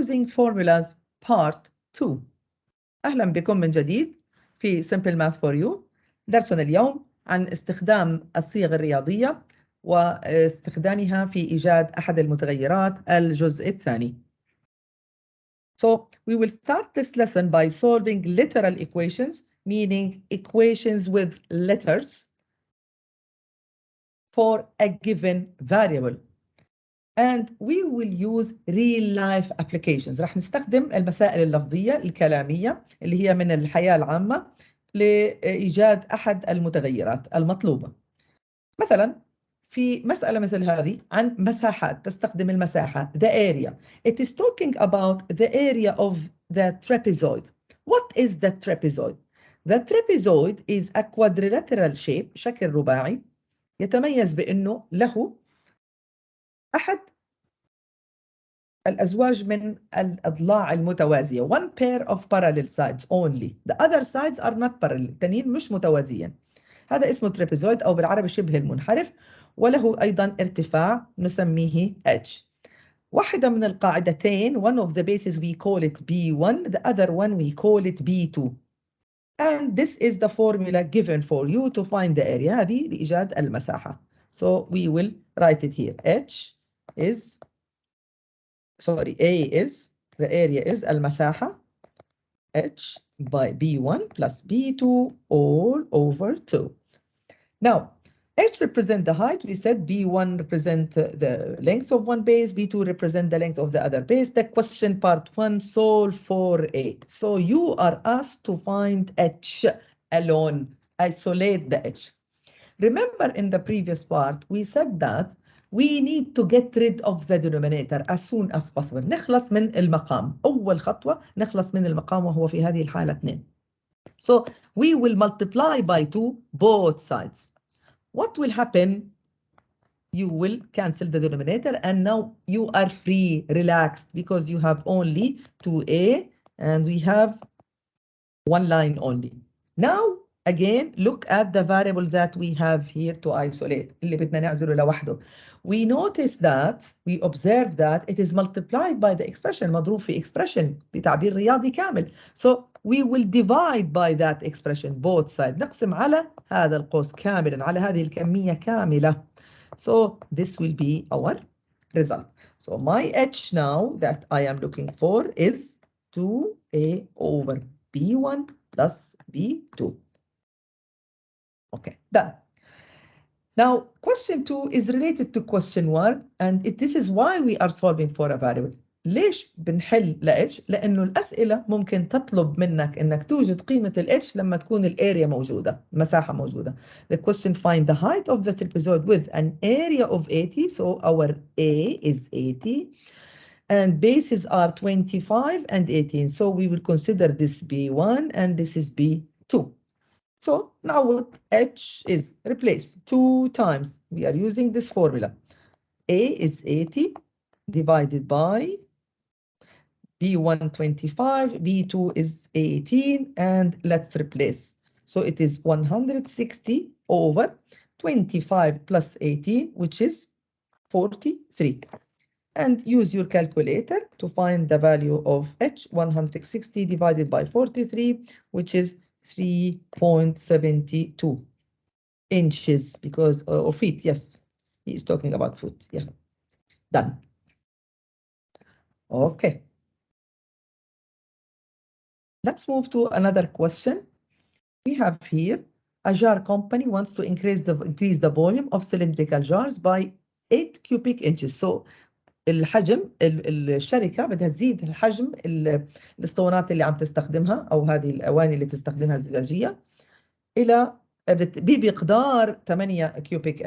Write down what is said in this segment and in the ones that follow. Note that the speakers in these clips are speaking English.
using formulas part 2. أهلا بكم من جديد في Simple Math for You. درسنا اليوم عن استخدام الصيغ الرياضية واستخدامها في إيجاد أحد المتغيرات الجزء الثاني. So we will start this lesson by solving literal equations, meaning equations with letters for a given variable. And we will use real-life applications. راح نستخدم المسائل اللفظية الكلامية اللي هي من الحياة العامة لإيجاد أحد المتغيرات المطلوبة. مثلا في مسألة مثل هذه عن مساحات، تستخدم المساحة the area. It is talking about the area of the trapezoid. What is the trapezoid? The trapezoid is a quadrilateral shape، شكل رباعي، يتميز بأنه له أحد الأزواج من الأضلاع المتوازية. One pair of parallel sides only. The other sides are not parallel. التانيين مش متوازيين. هذا اسمه ترابيزويد أو بالعربي شبه المنحرف، وله أيضا ارتفاع نسميه h. واحدة من القاعدتين, one of the bases we call it B1, the other one we call it B2. And this is the formula given for you to find the area. هذه لإيجاد المساحة. So we will write it here. H is, sorry, A is, the area is المساحة H by B1 plus B2 all over 2. Now, H represent the height. We said B1 represent the length of one base, B2 represent the length of the other base. The question part 1, solve for A. So you are asked to find H alone, isolate the H. Remember in the previous part, we said that we need to get rid of the denominator as soon as possible. نخلص من المقام. أول خطوة نخلص من المقام وهو في هذه الحالة 2. So we will multiply by 2 both sides. What will happen? You will cancel the denominator and now you are free, relaxed, because you have only 2a and we have one line only. Now again, look at the variable that we have here to isolate. اللي بدنا نعزله لوحده. We notice that, we observe that it is multiplied by the expression, مضروب في expression بتعبير رياضي كامل. So we will divide by that expression both sides. نقسم على هذا القوس كاملا، على هذه الكمية كاملة. So this will be our result. So my h now that I am looking for is 2a over b1 plus b2. Okay, done. Now, question 2 is related to question 1, and this is why we are solving for a variable. ليش بنحل ل h؟ لأنه الأسئلة ممكن تطلب منك إنك توجد قيمة ال h لما تكون الاريا موجودة، المساحة موجودة. The question find the height of the trapezoid with an area of 80. So our A is 80. And bases are 25 and 18. So we will consider this B1 and this is B2. So now what h is replaced 2 times. We are using this formula. A is 80 divided by B1 25, B2 is 18, and let's replace. So it is 160 over 25 plus 18, which is 43. And use your calculator to find the value of h. 160 divided by 43, which is 3.72 inches, because, or feet, yes. He is talking about foot, yeah. Done. Okay. Let's move to another question. We have here a jar company wants to increase the volume of cylindrical jars by 8 cubic inches. So الحجم الشركة بدها تزيد الحجم الاسطوانات اللي عم تستخدمها أو هذه الأواني اللي تستخدمها الزجاجية إلى بمقدار 8 كيوبيك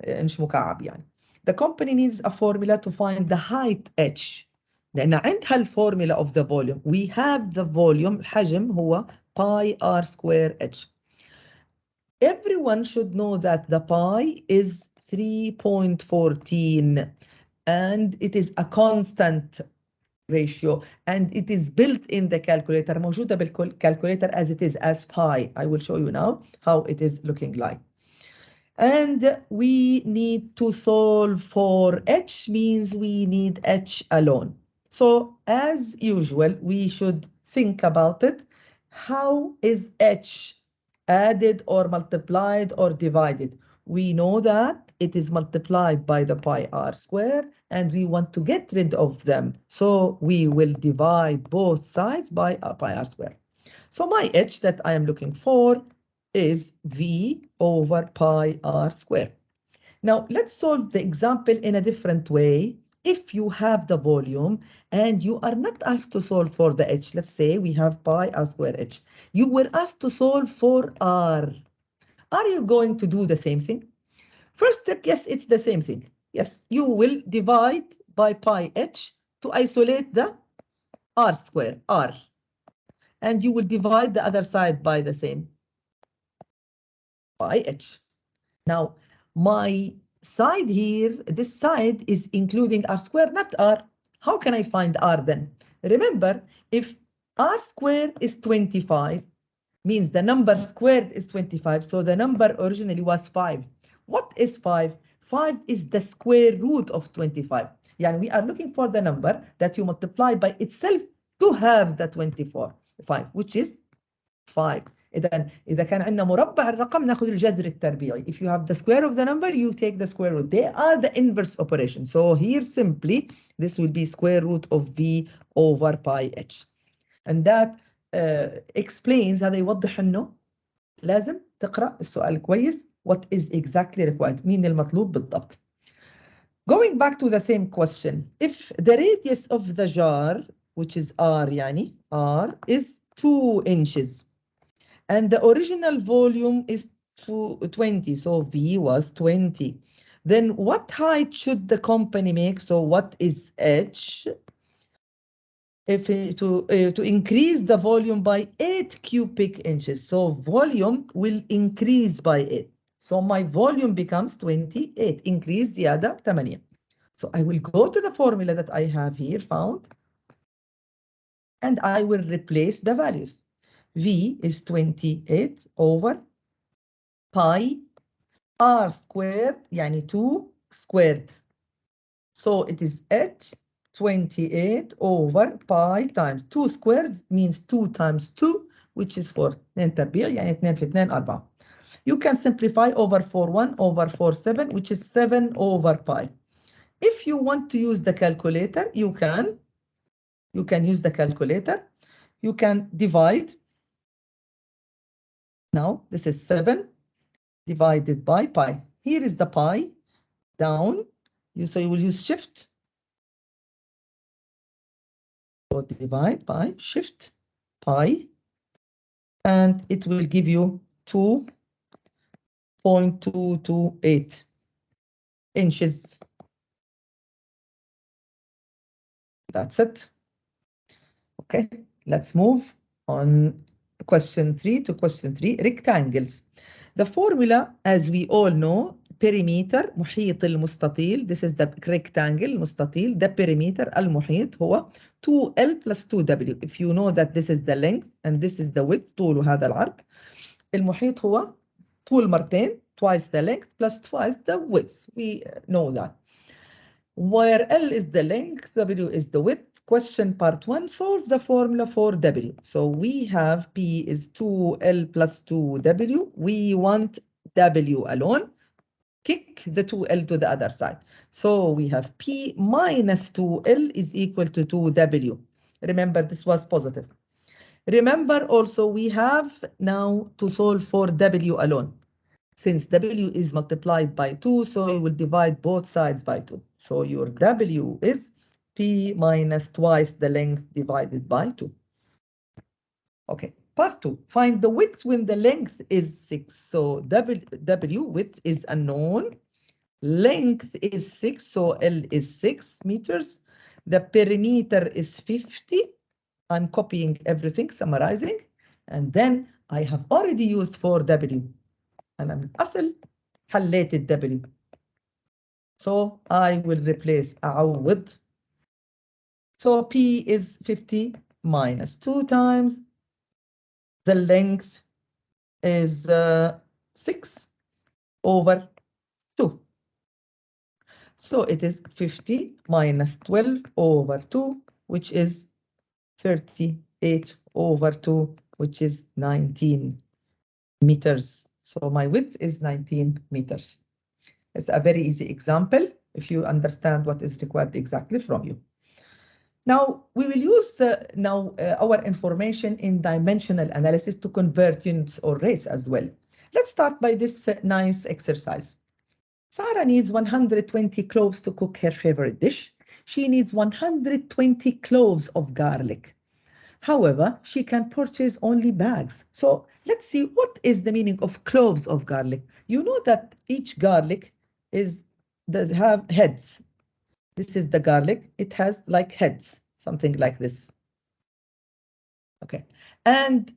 إنش مكعب يعني. The company needs a formula to find the height h. لأن عندها الفورمولا of the volume. We have the volume, الحجم هو pi r square h. Everyone should know that the pi is 3.14 and it is a constant ratio and it is built in the calculator. موجودة بالcalculator as it is as pi. I will show you now how it is looking like. And we need to solve for h, means we need h alone. So as usual, we should think about it. How is h added or multiplied or divided? We know that it is multiplied by the pi r square, and we want to get rid of them. So we will divide both sides by pi r square. So my h that I am looking for is v over pi r square. Now let's solve the example in a different way. If you have the volume and you are not asked to solve for the h, let's say we have pi r square h, you were asked to solve for r. Are you going to do the same thing? First step, yes, it's the same thing. Yes, you will divide by pi h to isolate the r square, r. And you will divide the other side by the same pi h. Now, my side here, this side is including r square, not r. How can I find r then? Remember, if r square is 25, means the number squared is 25, so the number originally was 5. What is 5? 5 is the square root of 25. Yani we are looking for the number that you multiply by itself to have the 24, 5, which is 5. إذا كان عندنا مربع الرقم ناخذ الجذر التربيعي. If you have the square of the number, you take the square root. They are the inverse operation. So here simply, this will be square root of v over pi h. And that explains, هذا يوضح إنه لازم تقرأ السؤال كويس. What is exactly required? مين المطلوب بالضبط. Going back to the same question, if the radius of the jar, which is r يعني, r is 2 inches, and the original volume is 20, so V was 20. Then what height should the company make? So what is H? If to increase the volume by 8 cubic inches. So volume will increase by 8. So my volume becomes 28. Increase زيادة 8. So I will go to the formula that I have here found, and I will replace the values. V is 28 over pi r squared يعني 2 squared. So it is h 28 over pi times 2 squares means 2 times 2, which is 4. 2 تربيع يعني 2 في 2 4. You can simplify over 4 1 over 4 7, which is 7 over pi. If you want to use the calculator, you can. You can use the calculator. You can divide. Now this is 7 divided by pi. Here is the pi down. So you will use shift. So divide by shift pi, and it will give you 2.228 inches. That's it. Okay, let's move on question 3 to question 3, rectangles. The formula, as we all know, perimeter محيط المستطيل. This is the rectangle المستطيل. The perimeter المحيط هو 2L plus 2W. If you know that this is the length and this is the width, طول هذا العرض. المحيط هو طول مرتين, twice the length plus twice the width. We know that. Where L is the length, W is the width. Question part 1, solve the formula for W. So we have P is 2L plus 2W. We want W alone. Kick the 2L to the other side. So we have P minus 2L is equal to 2W. Remember, this was positive. Remember also, we have now to solve for W alone. Since W is multiplied by 2, so you will divide both sides by 2. So your W is P minus twice the length divided by 2. Okay, part 2. Find the width when the length is 6. So W width is unknown. Length is 6, so L is 6 meters. The perimeter is 50. I'm copying everything, summarizing. And then I have already used for W. أنا من الأصل حليت W. So I will replace أعوض. So P is 50 minus 2 times. The length is 6 over 2. So it is 50 minus 12 over 2. which is 38 over 2, which is 19 meters. So my width is 19 meters. It's a very easy example if you understand what is required exactly from you. Now, we will use our information in dimensional analysis to convert units or rates as well. Let's start by this nice exercise. Sarah needs 120 cloves to cook her favorite dish. She needs 120 cloves of garlic. However, she can purchase only bags. So let's see what is the meaning of cloves of garlic. You know that each garlic does have heads. This is the garlic. It has like heads, something like this. Okay. And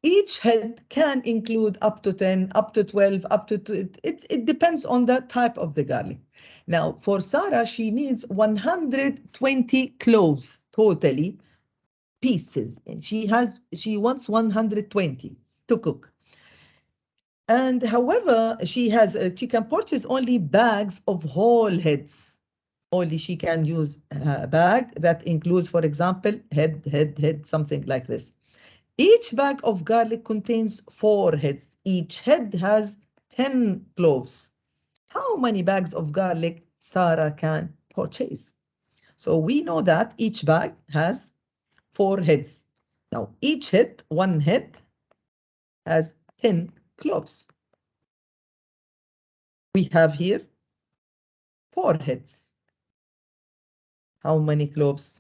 each head can include up to 10, up to 12, up to 2. It depends on the type of the garlic. Now, for Sarah, she needs 120 cloves totally, pieces. And she wants 120 to cook. And however, she can purchase only bags of whole heads. Only she can use a bag that includes, for example, head, something like this. Each bag of garlic contains 4 heads. Each head has 10 cloves. How many bags of garlic Sarah can purchase? So we know that each bag has 4 heads. Now each head, one head, has 10 cloves. We have here 4 heads. How many cloves?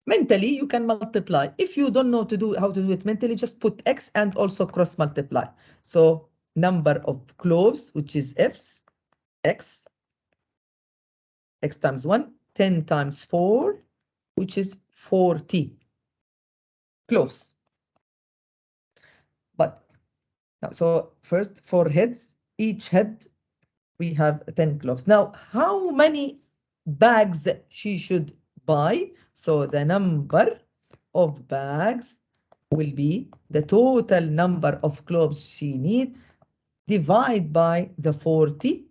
Mentally, you can multiply. If you don't know how to do it mentally, just put X and also cross multiply. So number of cloves, which is X times 1, 10 times 4, which is 40 cloves. But so first 4 heads, each head we have 10 cloves. Now, how many bags she should buy? So the number of bags will be the total number of cloves she needs, divide by the 40,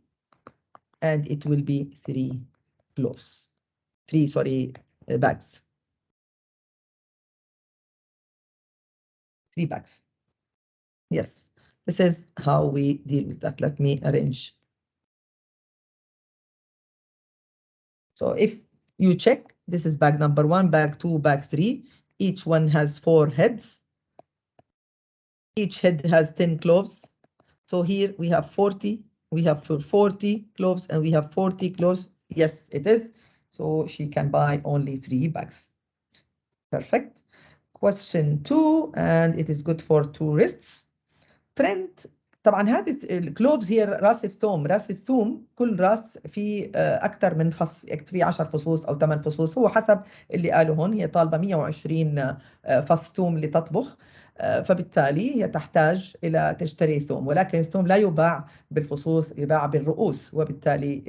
and it will be 3 cloves. 3, sorry, bags. 3 bags. Yes, this is how we deal with that. Let me arrange. So if you check, this is bag number 1, bag 2, bag 3. Each one has 4 heads. Each head has 10 cloves. So here we have 40. We have 40 cloves and we have 40 cloves. Yes, it is. So she can buy only 3 bags. Perfect. Question 2, and it is good for tourists. Trend. طبعا هذه الكلوفز هي راس الثوم. راس الثوم كل راس في اكثر من فص، في 10 فصوص او 8 فصوص، هو حسب اللي قالوا هون. هي طالبه 120 فص ثوم لتطبخ، فبالتالي هي تحتاج الى تشتري ثوم، ولكن الثوم لا يباع بالفصوص، يباع بالرؤوس، وبالتالي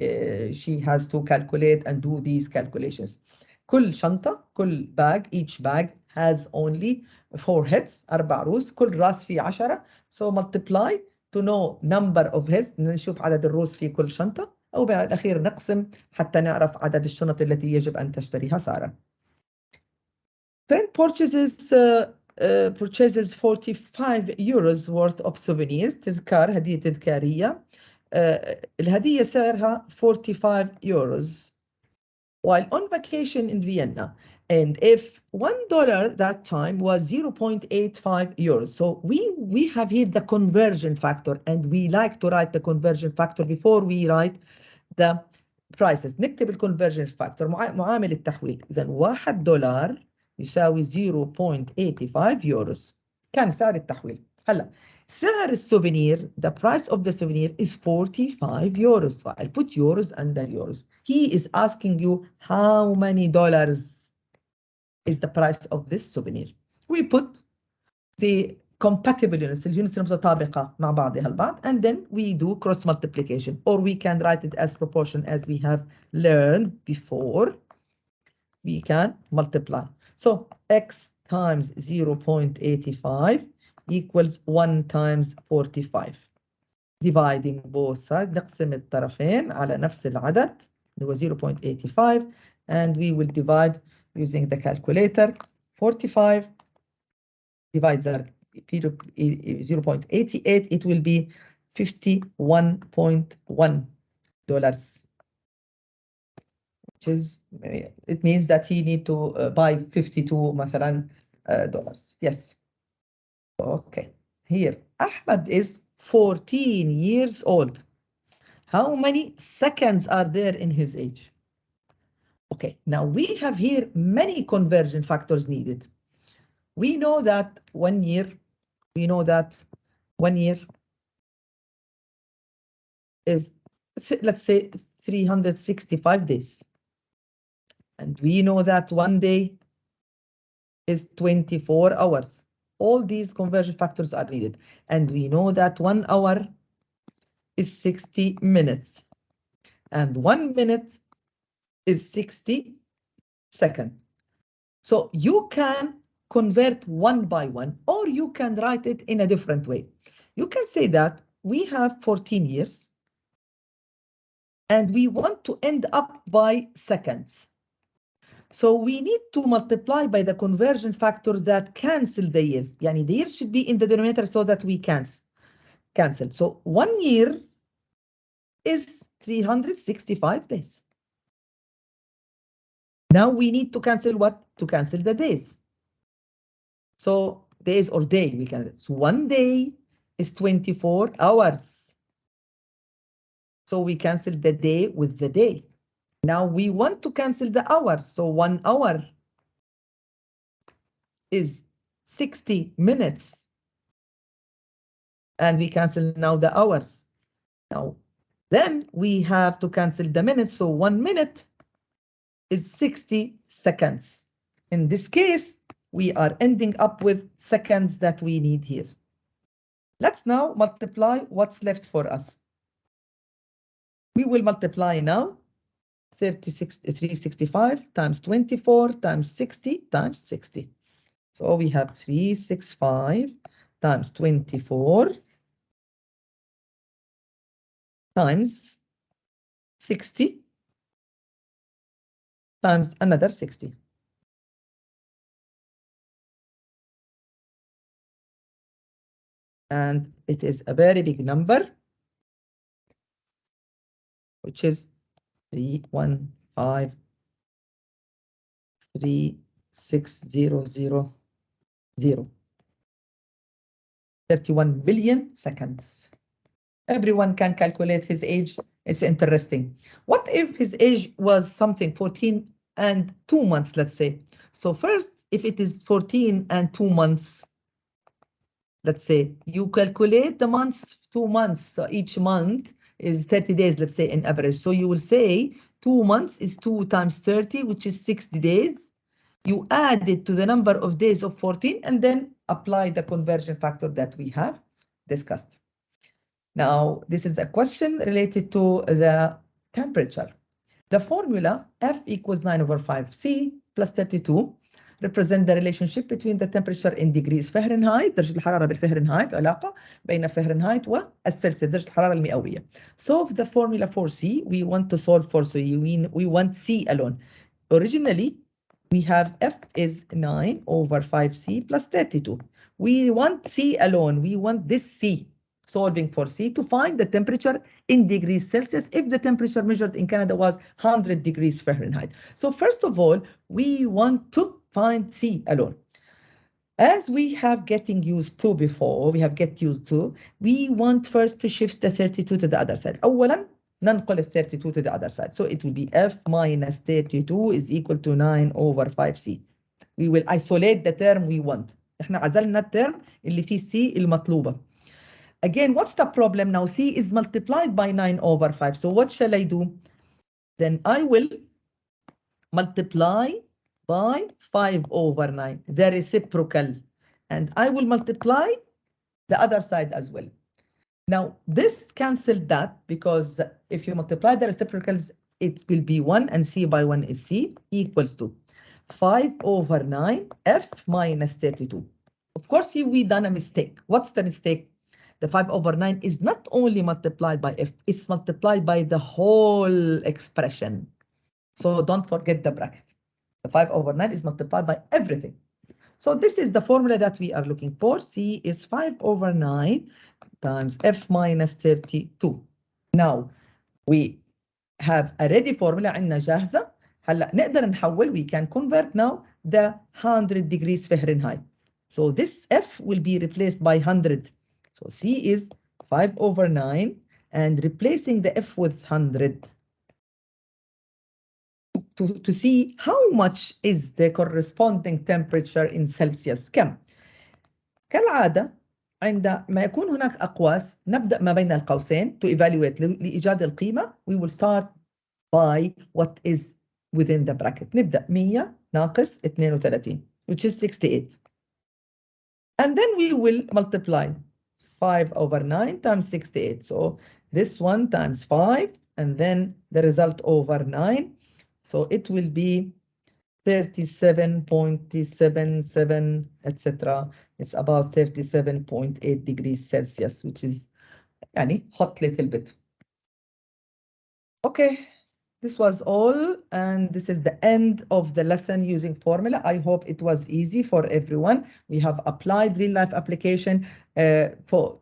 she has to calculate and do these calculations. كل شنطه، كل باج، each bag has only 4 heads، 4 رؤوس، كل راس فيه 10. So multiply to know number of heads، نشوف عدد الرؤوس في كل شنطة، أو بالأخير نقسم حتى نعرف عدد الشنط التي يجب أن تشتريها سارة. Friend purchases 45 euros worth of souvenirs. تذكار، هدية تذكارية. الهدية سعرها 45 euros while on vacation in Vienna. And if $1 that time was 0.85 euros. So we have here the conversion factor, and we like to write the conversion factor before we write the prices. نكتب الكونفرجن فاكتور، معامل التحويل. إذا $1 يساوي 0.85 يوروز كان سعر التحويل. هلا سعر السوفينير، the price of the souvenir is 45 euros. So I'll put euros and then euros. He is asking you how many dollars is the price of this souvenir. We put the compatible units, اليونتس المتطابقة مع بعضها البعض, and then we do cross multiplication, or we can write it as proportion as we have learned before. We can multiply. So x times 0.85 equals 1 times 45. Dividing both sides, نقسم الطرفين على نفس العدد اللي هو 0.85, and we will divide using the calculator. 45 divides 0.88, it will be $51.1, which is, it means that he need to buy 52 مثلا dollars. Yes. Okay. Here, Ahmed is 14 years old. How many seconds are there in his age? Okay, now we have here many conversion factors needed. We know that 1 year, is, let's say, 365 days. And we know that 1 day is 24 hours. All these conversion factors are needed. And we know that 1 hour is 60 minutes. And 1 minute is 60 seconds. So you can convert one by one, or you can write it in a different way. You can say that we have 14 years, and we want to end up by seconds. So we need to multiply by the conversion factor that cancel the years. Yani the years should be in the denominator so that we cancel. So 1 year is 365 days. Now we need to cancel what? To cancel the days. So days or day, we can. So 1 day is 24 hours. So we cancel the day with the day. Now we want to cancel the hours. So 1 hour is 60 minutes. And we cancel now the hours. Now, then we have to cancel the minutes. So 1 minute is 60 seconds. In this case, we are ending up with seconds that we need here. Let's now multiply what's left for us. We will multiply now 365 times 24 times 60 times 60. So we have 365 times 24 times 60 times another 60. And it is a very big number, which is 3153600. 31 billion seconds. Everyone can calculate his age. It's interesting. What if his age was something 14 and 2 months, let's say? So first, if it is 14 and 2 months, let's say you calculate the months, 2 months. So each month is 30 days, let's say, in average. So you will say 2 months is 2 times 30, which is 60 days. You add it to the number of days of 14 and then apply the conversion factor that we have discussed. Now, this is a question related to the temperature. The formula F equals 9 over 5 C plus 32 represent the relationship between the temperature in degrees Fahrenheit. درجة الحرارة بالفهرنهايت، علاقة بين فهرنهايت والسلسيوس، درجة الحرارة المئوية. Solve the formula for C. We want to solve for C. We want C alone. Originally, we have F is 9 over 5C plus 32. We want C alone. We want this C. Solving for C to find the temperature in degrees Celsius if the temperature measured in Canada was 100 degrees Fahrenheit. So first of all, we want to find C alone. As we have getting used to before, we want first to shift the 32 to the other side. أولا ننقل ال 32 to the other side. So it will be F minus 32 is equal to 9 over 5C. We will isolate the term we want. احنا عزلنا الترم اللي فيه C المطلوبة. Again, what's the problem now? C is multiplied by 9 over 5. So what shall I do? Then I will multiply by 5 over 9, the reciprocal. And I will multiply the other side as well. Now, this canceled that because if you multiply the reciprocals, it will be 1 and C by 1 is C equals to 5 over 9 F minus 32. Of course, here we done a mistake. What's the mistake? The 5 over 9 is not only multiplied by F, it's multiplied by the whole expression. So don't forget the bracket. The 5 over 9 is multiplied by everything. So this is the formula that we are looking for. C is 5 over 9 times F minus 32. Now we have a ready formula عندنا جاهزة. هلا نقدر نحول, we can convert now the 100 degrees Fahrenheit. So this F will be replaced by 100. So C is 5 over 9 and replacing the F with 100 to see how much is the corresponding temperature in Celsius. كم؟ كالعادة عندما يكون هناك أقواس نبدأ ما بين القوسين to evaluate لإيجاد القيمة. We will start by what is within the bracket. نبدأ 100 ناقص 32 which is 68. And then we will multiply 5 over 9 times 68. So this one times 5 and then the result over 9. So it will be 37.77, etc. It's about 37.8 degrees Celsius, which is يعني hot little bit. Okay, this was all, and this is the end of the lesson using formula. I hope it was easy for everyone. We have applied real life application for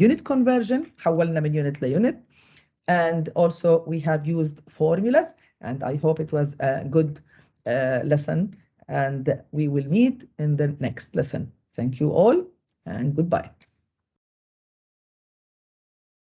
unit conversion. حولنا من unit لunit. And also we have used formulas, and I hope it was a good lesson, and we will meet in the next lesson. Thank you all, and goodbye.